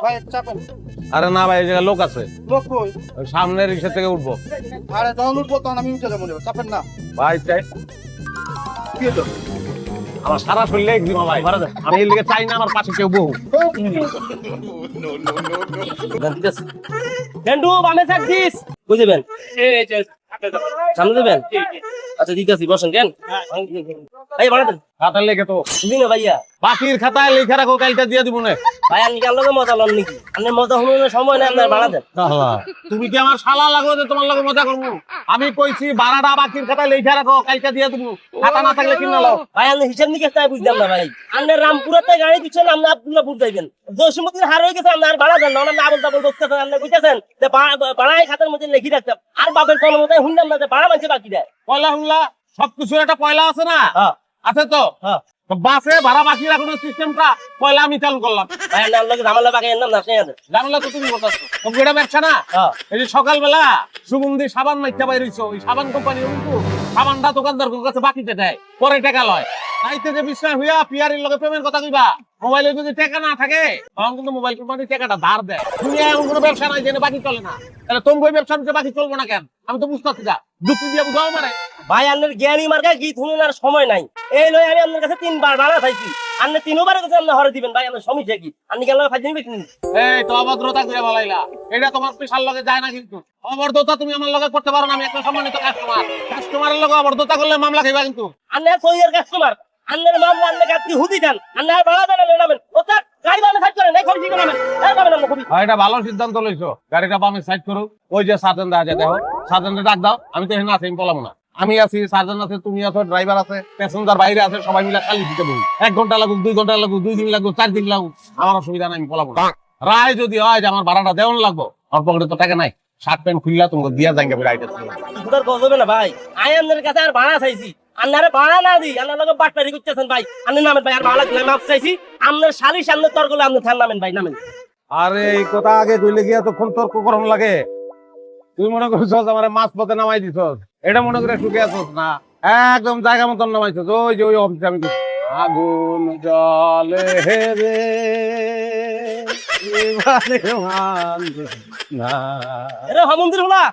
ভাই চাপেন। আরে না ভাই, এই জায়গায় লোক আছে, লোক কই? ওই সামনের রিক্সা থেকে উঠবো। আরে যখন উঠবো তখন আমি উঠে যাবো, চাপেন না। ভাই চাই কি হলো? আমার সারা শরীরে একদিন ভাই, আমি এই লিগে চাই না আমার পাশে কেউ বহু। গেন্ডু বামে সাইড দিস বুঝবেন, সামনে দেবেন। আচ্ছা দিতেছি, বসেন কেন ভাই বাড়া দেন। খাতা লেগে তো বুঝলি না ভাইয়া, বাকির খাতায় লিখে রাখো, কালকে দিয়ে দিব না। ভাই আমি কাল লগে মজা লন নাকি? আপনার মজা হলো সময় না, আপনার বাড়া দেন। তুমি কি আমার শালা লাগো যে তোমার লগে মজা করবো? আমি কইছি ভাড়াটা বাকির খাতায় লিখে রাখো, কালকে দিয়ে দিব। খাতা না থাকলে কিনা লাও। ভাই আপনি হিসাব নিকেশ তাই বুঝলাম না ভাই। আপনার রামপুরাতে গাড়ি দিচ্ছেন, আপনি আব্দুল্লাহপুর যাইবেন। জসিমুদ্দিন হার হয়ে গেছে, আপনার ভাড়া দেন না। আপনি আবল তাবল বলতেছেন, আপনি বুঝতেছেন যে ভাড়ায় খাতার মধ্যে লিখি রাখতাম। আর বাপের কোনো মতো শুনলাম না যে ভাড়া মানছে বাকি দেয়। পয়লা হুমলা সবকিছুর একটা পয়লা আছে না? হ্যাঁ আছে তো। হ্যাঁ বাসে ভাড়া বাকি রাখানোর সিস্টেমটা পয়লা আমি চালু করলাম। ভাই আপনার লগে ঝামেলা বাকি নাম না শুনে আছে। জানলা তো তুমি বলছো তুমি এটা ব্যবসা না? হ্যাঁ এই যে সকালবেলা সুগন্ধি সাবান মাইটা বাইর হইছো, ওই সাবান কোম্পানি কিন্তু সাবানটা দোকানদার কাছে বাকিতে দেয়, পরে টাকা লয়। তাইতে যে বিষয় হইয়া পিয়ারির লগে প্রেমের কথা কইবা, মোবাইলে যদি টাকা না থাকে তখন কিন্তু মোবাইল কোম্পানি টাকাটা ধার দেয়। তুমি এমন কোনো ব্যবসা নাই যেটা বাকি চলে না। তাহলে তুমি ওই ব্যবসা নিতে বাকি চলবো না কেন? আমি তো বুঝতে পারছি না, যুক্তি দিয়ে বুঝাও মারে। ভাই আপনার জ্ঞানী মার্কা গীত শুনুন, আর সময় নাই। এই লই আমি আপনার কাছে 3 বার ভাড়া চাইছি, আপনি 3 বারের কাছে আপনি হরে দিবেন। ভাই আপনার সমস্যা কি? আপনি কেন ফাইজিনি বেচেন? এই তো অভদ্রতা করে বলাইলা, এটা তোমার পেশার লগে যায় না। কিন্তু অভদ্রতা তুমি আমার লগে করতে পারো না। আমি একটা সম্মানিত কাস্টমার, কাস্টমারের লগে অভদ্রতা করলে মামলা খাইবা কিন্তু। আপনি সইয়ের কাস্টমার, আপনার মামলা আপনি কাটতে হুদি দেন, আপনার ভাড়া দেন নেবেন। ও স্যার গাড়ি বামে সাইড করেন, এই খরচি নামেন, এই যাবেন আপনি খুবই। এটা ভালো সিদ্ধান্ত লইছো, গাড়িটা বামে সাইড করো। ওই যে সার্জেন্ট আছে, দেখো সার্জেন্টে ডাক দাও। আমি তো এখানে আছি, আমি পলাবো না। আমি আছি, সার্জেন্ট আছে, তুমি আছো, ড্রাইভার আছে, প্যাসেঞ্জার বাইরে আছে, সবাই মিলে খালি দিতে বলি। 1 ঘন্টা লাগুক, 2 ঘন্টা লাগুক, 2 দিন লাগুক, 4 দিন লাগুক, আমার অসুবিধা নাই, আমি পলাবো না। রায় যদি হয় যে আমার ভাড়াটা দেওয়ান লাগবো, আমার পকেটে তো টাকা নাই, শার্ট প্যান্ট খুললা তোমাকে দিয়া যাইবে রাইটে। সুদার গজবে না ভাই, আমি আপনার কাছে আর ভাড়া চাইছি, আপনারে ভাড়া না দি, আপনার লগে বাটপারি করতেছেন ভাই। আপনি নামেন ভাই, আর ভাড়া দিলাম মাপ চাইছি। আপনার শালি সামনে তর্ক করলে আপনি থান নামেন ভাই, নামেন। আরে এই কথা আগে কইলে গিয়া তো কোন তর্ক করন লাগে? তুই মনে করছো আমার মাছ পথে নামাই দিছ, এটা মনে করে সুখে আছোস না? একদম জায়গা মতন নামাইছস। ওই যে ওই অফিসে আমি আগুন জলে হেরে এরে হমন্দির হলা